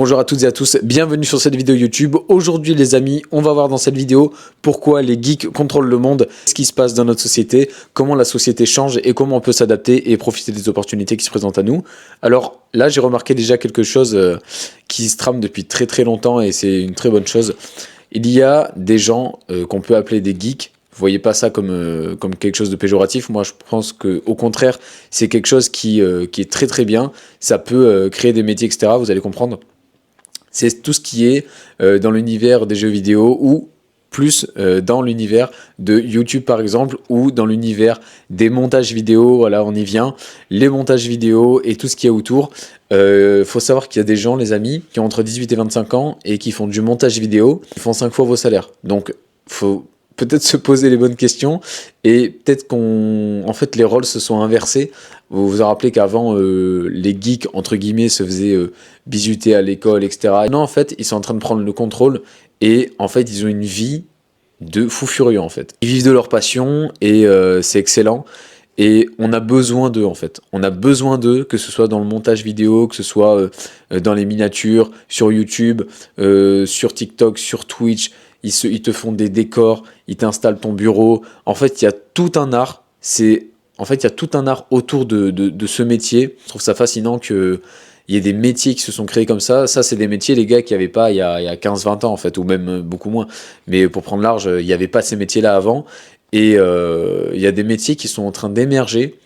Bonjour à toutes et à tous, bienvenue sur cette vidéo YouTube. Aujourd'hui les amis, on va voir dans cette vidéo pourquoi les geeks contrôlent le monde, ce qui se passe dans notre société, comment la société change et comment on peut s'adapter et profiter des opportunités qui se présentent à nous. Alors là j'ai remarqué déjà quelque chose qui se trame depuis très longtemps et c'est une très bonne chose. Il y a des gens qu'on peut appeler des geeks. Vous voyez pas ça comme quelque chose de péjoratif. Moi, je pense qu'au contraire, c'est quelque chose qui est très bien. Ça peut créer des métiers, etc. Vous allez comprendre. C'est tout ce qui est dans l'univers des jeux vidéo ou plus dans l'univers de YouTube par exemple ou dans l'univers des montages vidéo. Voilà, on y vient. Les montages vidéo et tout ce qui est autour. Faut savoir qu'il y a des gens, les amis, qui ont entre 18 et 25 ans et qui font du montage vidéo. Ils font 5 fois vos salaires. Donc, faut peut-être se poser les bonnes questions et peut-être en fait les rôles se sont inversés. Vous vous rappelez qu'avant les geeks entre guillemets se faisaient bisuter à l'école, etc. Non, en fait ils sont en train de prendre le contrôle et en fait ils ont une vie de fou furieux en fait. Ils vivent de leur passion et c'est excellent. Et on a besoin d'eux en fait. On a besoin d'eux, que ce soit dans le montage vidéo, que ce soit dans les miniatures, sur YouTube, sur TikTok, sur Twitch. Ils te font des décors, ils t'installent ton bureau. En fait, il y a tout un art. En fait, il y a tout un art autour de ce métier. Je trouve ça fascinant qu'il y ait des métiers qui se sont créés comme ça. Ça, c'est des métiers, les gars, qu'il n'y avait pas il y a 15-20 ans, en fait, ou même beaucoup moins. Mais pour prendre large, il n'y avait pas ces métiers-là avant. Et il y a des métiers qui sont en train d'émerger.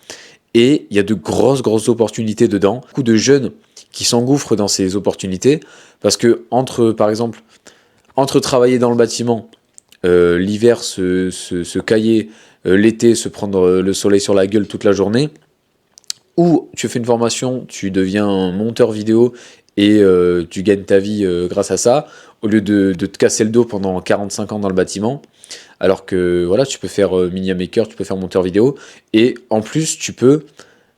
Et il y a de grosses opportunités dedans. Beaucoup de jeunes qui s'engouffrent dans ces opportunités. Parce que, par exemple, entre travailler dans le bâtiment, l'hiver se cailler, l'été se prendre le soleil sur la gueule toute la journée, ou tu fais une formation, tu deviens un monteur vidéo et tu gagnes ta vie grâce à ça, au lieu de te casser le dos pendant 45 ans dans le bâtiment, alors que voilà, tu peux faire mini maker, tu peux faire monteur vidéo, et en plus tu peux,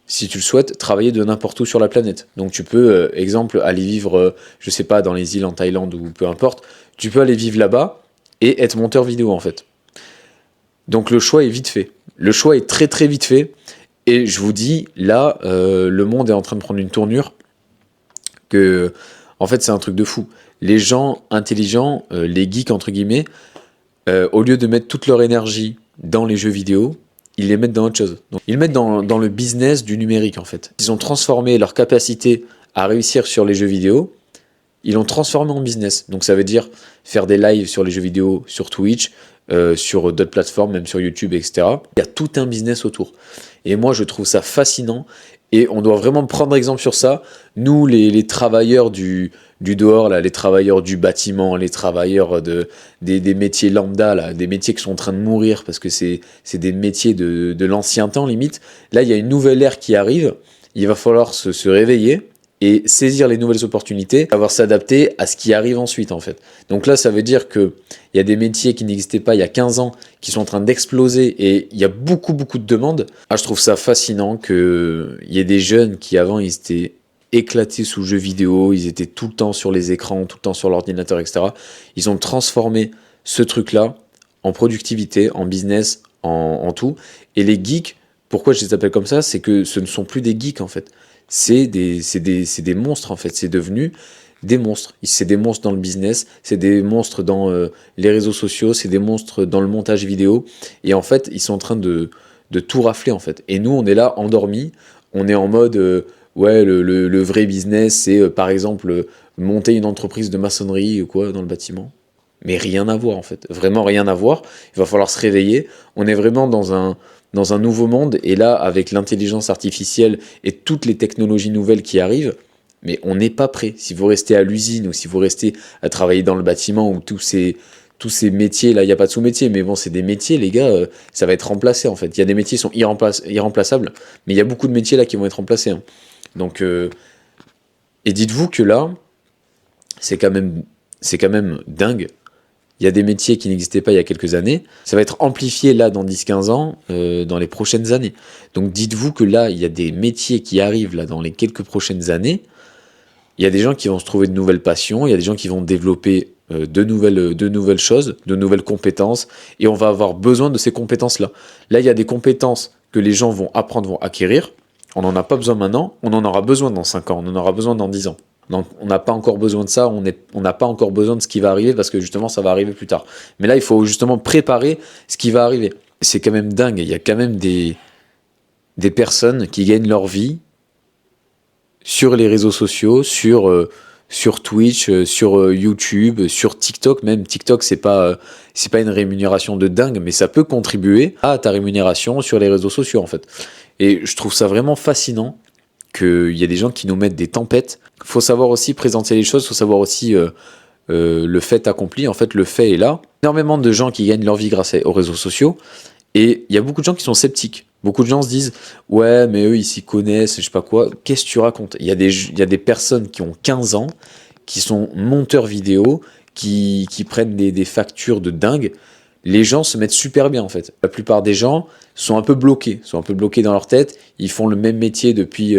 si tu le souhaites, travailler de n'importe où sur la planète. Donc tu peux, exemple, aller vivre, je sais pas, dans les îles en Thaïlande ou peu importe, tu peux aller vivre là-bas et être monteur vidéo en fait. Donc le choix est vite fait. Le choix est très vite fait. Et je vous dis, là, le monde est en train de prendre une tournure que, en fait, c'est un truc de fou. Les gens intelligents, les geeks entre guillemets, au lieu de mettre toute leur énergie dans les jeux vidéo, ils les mettent dans autre chose. Donc, ils mettent dans le business du numérique en fait. Ils ont transformé leur capacité à réussir sur les jeux vidéo, ils l'ont transformé en business. Donc ça veut dire faire des lives sur les jeux vidéo, sur Twitch, sur d'autres plateformes, même sur YouTube, etc. Il y a tout un business autour. Et moi je trouve ça fascinant et on doit vraiment prendre exemple sur ça. Nous les travailleurs du dehors, là, les travailleurs du bâtiment, les travailleurs des métiers lambda, là, des métiers qui sont en train de mourir parce que c'est des métiers de l'ancien temps limite. Là il y a une nouvelle ère qui arrive, il va falloir se réveiller et saisir les nouvelles opportunités, savoir s'adapter à ce qui arrive ensuite en fait. Donc là ça veut dire qu'il y a des métiers qui n'existaient pas il y a 15 ans, qui sont en train d'exploser et il y a beaucoup de demandes. Ah, je trouve ça fascinant qu'il y ait des jeunes qui avant ils étaient éclatés sous jeux vidéo, ils étaient tout le temps sur les écrans, tout le temps sur l'ordinateur, etc. Ils ont transformé ce truc-là en productivité, en business, en tout. Et les geeks, pourquoi je les appelle comme ça, c'est que ce ne sont plus des geeks en fait. C'est des monstres en fait, c'est devenu des monstres. C'est des monstres dans le business, c'est des monstres dans les réseaux sociaux, c'est des monstres dans le montage vidéo. Et en fait, ils sont en train de tout rafler en fait. Et nous, on est là endormis, on est en mode ouais, le vrai business, c'est par exemple monter une entreprise de maçonnerie ou quoi dans le bâtiment. Mais rien à voir en fait, vraiment rien à voir. Il va falloir se réveiller. On est vraiment dans un nouveau monde, et là, avec l'intelligence artificielle et toutes les technologies nouvelles qui arrivent, mais on n'est pas prêt. Si vous restez à l'usine ou si vous restez à travailler dans le bâtiment ou tous ces métiers, là, il n'y a pas de sous-métiers, mais bon, c'est des métiers, les gars, ça va être remplacé, en fait. Il y a des métiers qui sont irremplaçables, mais il y a beaucoup de métiers, là, qui vont être remplacés. Hein. Donc, et dites-vous que là, c'est quand même dingue. Il y a des métiers qui n'existaient pas il y a quelques années. Ça va être amplifié là dans 10-15 ans, dans les prochaines années. Donc dites-vous que là, il y a des métiers qui arrivent là dans les quelques prochaines années. Il y a des gens qui vont se trouver de nouvelles passions, il y a des gens qui vont développer de nouvelles choses, de nouvelles compétences, et on va avoir besoin de ces compétences-là. Là, il y a des compétences que les gens vont apprendre, vont acquérir. On n'en a pas besoin maintenant, on en aura besoin dans 5 ans, on en aura besoin dans 10 ans. Donc on n'a pas encore besoin de ça, on n'a pas encore besoin de ce qui va arriver parce que justement ça va arriver plus tard. Mais là il faut justement préparer ce qui va arriver. C'est quand même dingue, il y a quand même des personnes qui gagnent leur vie sur les réseaux sociaux, sur Twitch, sur YouTube, sur TikTok. Même TikTok, c'est pas une rémunération de dingue, mais ça peut contribuer à ta rémunération sur les réseaux sociaux en fait. Et je trouve ça vraiment fascinant qu'il y a des gens qui nous mettent des tempêtes. Faut savoir aussi présenter les choses, faut savoir aussi le fait accompli. En fait, le fait est là. Énormément de gens qui gagnent leur vie grâce aux réseaux sociaux. Et il y a beaucoup de gens qui sont sceptiques. Beaucoup de gens se disent « Ouais, mais eux, ils s'y connaissent, je sais pas quoi. » Qu'est-ce que tu racontes? Il y a des personnes qui ont 15 ans, qui sont monteurs vidéo, qui prennent des factures de dingue. Les gens se mettent super bien, en fait. La plupart des gens sont un peu bloqués dans leur tête. Ils font le même métier depuis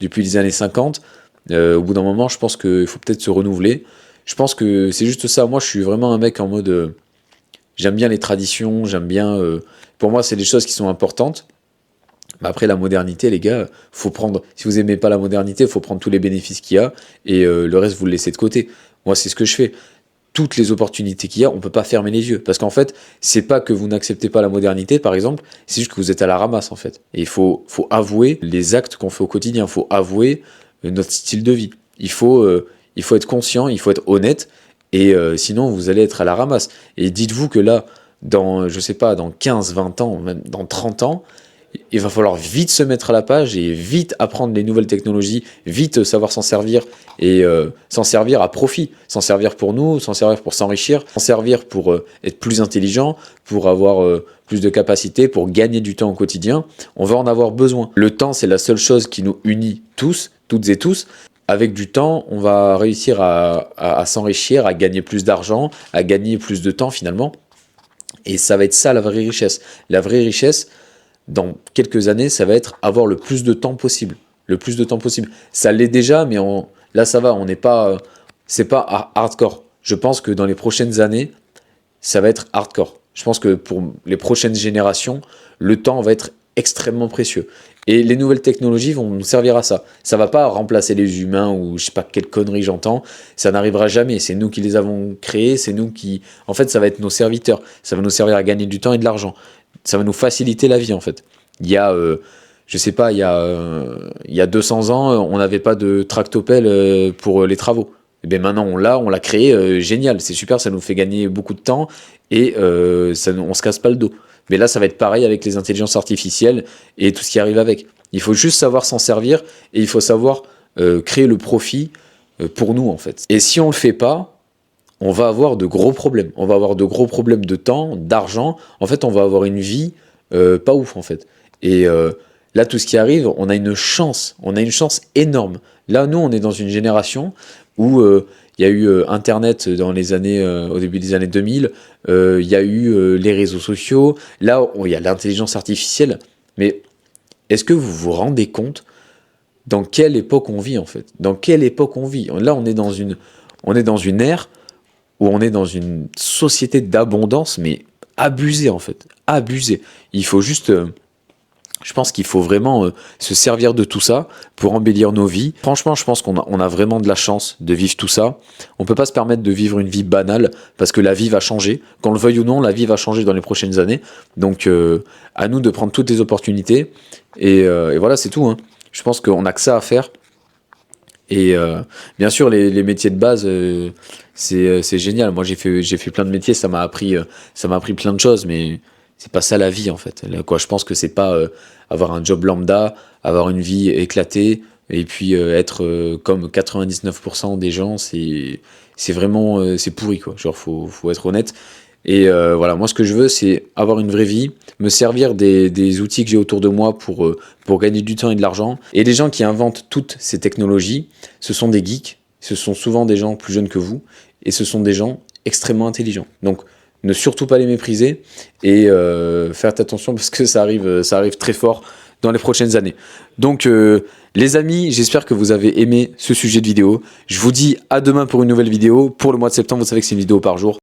les années 50. Au bout d'un moment, je pense qu'il faut peut-être se renouveler. Je pense que c'est juste ça. Moi, je suis vraiment un mec en mode... j'aime bien les traditions, j'aime bien... pour moi, c'est des choses qui sont importantes. Mais après, la modernité, les gars, faut prendre... Si vous aimez pas la modernité, il faut prendre tous les bénéfices qu'il y a et le reste, vous le laissez de côté. Moi, c'est ce que je fais. Toutes les opportunités qu'il y a, on peut pas fermer les yeux. Parce qu'en fait, c'est pas que vous n'acceptez pas la modernité, par exemple, c'est juste que vous êtes à la ramasse, en fait. Et il faut avouer les actes qu'on fait au quotidien. Il faut avouer notre style de vie. Il faut être conscient, il faut être honnête. Et sinon, vous allez être à la ramasse. Et dites-vous que là, je sais pas, dans 15, 20 ans, même dans 30 ans, il va falloir vite se mettre à la page et vite apprendre les nouvelles technologies, vite savoir s'en servir et s'en servir à profit. S'en servir pour nous, s'en servir pour s'enrichir, s'en servir pour être plus intelligent, pour avoir plus de capacités, pour gagner du temps au quotidien. On va en avoir besoin. Le temps, c'est la seule chose qui nous unit tous, toutes et tous. Avec du temps, on va réussir à s'enrichir, à gagner plus d'argent, à gagner plus de temps finalement. Et ça va être ça la vraie richesse. La vraie richesse, dans quelques années, ça va être avoir le plus de temps possible. Le plus de temps possible. Ça l'est déjà, mais là ça va, on n'est pas... c'est pas hardcore. Je pense que dans les prochaines années, ça va être hardcore. Je pense que pour les prochaines générations, le temps va être extrêmement précieux. Et les nouvelles technologies vont nous servir à ça. Ça va pas remplacer les humains ou je sais pas quelle connerie j'entends. Ça n'arrivera jamais. C'est nous qui les avons créés. C'est nous qui... En fait, ça va être nos serviteurs. Ça va nous servir à gagner du temps et de l'argent. Ça va nous faciliter la vie, en fait. Il y a... je sais pas, il y a 200 ans, on n'avait pas de tractopelle pour les travaux. Et bien maintenant, on l'a créé, génial. C'est super, ça nous fait gagner beaucoup de temps et on se casse pas le dos. Mais là, ça va être pareil avec les intelligences artificielles et tout ce qui arrive avec. Il faut juste savoir s'en servir et il faut savoir créer le profit pour nous, en fait. Et si on le fait pas, on va avoir de gros problèmes. On va avoir de gros problèmes de temps, d'argent. En fait, on va avoir une vie pas ouf, en fait. Et là, tout ce qui arrive, on a une chance énorme. Là, nous, on est dans une génération où il y a eu Internet dans les années, au début des années 2000, il y a eu les réseaux sociaux, là il y a l'intelligence artificielle, mais est-ce que vous vous rendez compte dans quelle époque on vit en fait? Dans quelle époque on vit? Là on est dans une ère où on est dans une société d'abondance, mais abusée en fait, abusée. Il faut juste... je pense qu'il faut vraiment se servir de tout ça pour embellir nos vies. Franchement, je pense qu'on a vraiment de la chance de vivre tout ça. On peut pas se permettre de vivre une vie banale parce que la vie va changer. Qu'on le veuille ou non, la vie va changer dans les prochaines années. Donc, à nous de prendre toutes les opportunités. Et voilà, c'est tout. Hein. Je pense qu'on a que ça à faire. Et bien sûr, les métiers de base, c'est génial. Moi, j'ai fait plein de métiers. Ça m'a appris plein de choses, mais... c'est pas ça la vie en fait. Là, quoi, je pense que c'est pas avoir un job lambda, avoir une vie éclatée et puis être comme 99% des gens, c'est vraiment c'est pourri quoi. Genre faut être honnête. Et voilà, moi ce que je veux c'est avoir une vraie vie, me servir des outils que j'ai autour de moi pour gagner du temps et de l'argent. Et les gens qui inventent toutes ces technologies, ce sont des geeks, ce sont souvent des gens plus jeunes que vous et ce sont des gens extrêmement intelligents. Donc ne surtout pas les mépriser et faites attention parce que ça arrive très fort dans les prochaines années. Donc les amis, j'espère que vous avez aimé ce sujet de vidéo. Je vous dis à demain pour une nouvelle vidéo. Pour le mois de septembre, vous savez que c'est une vidéo par jour.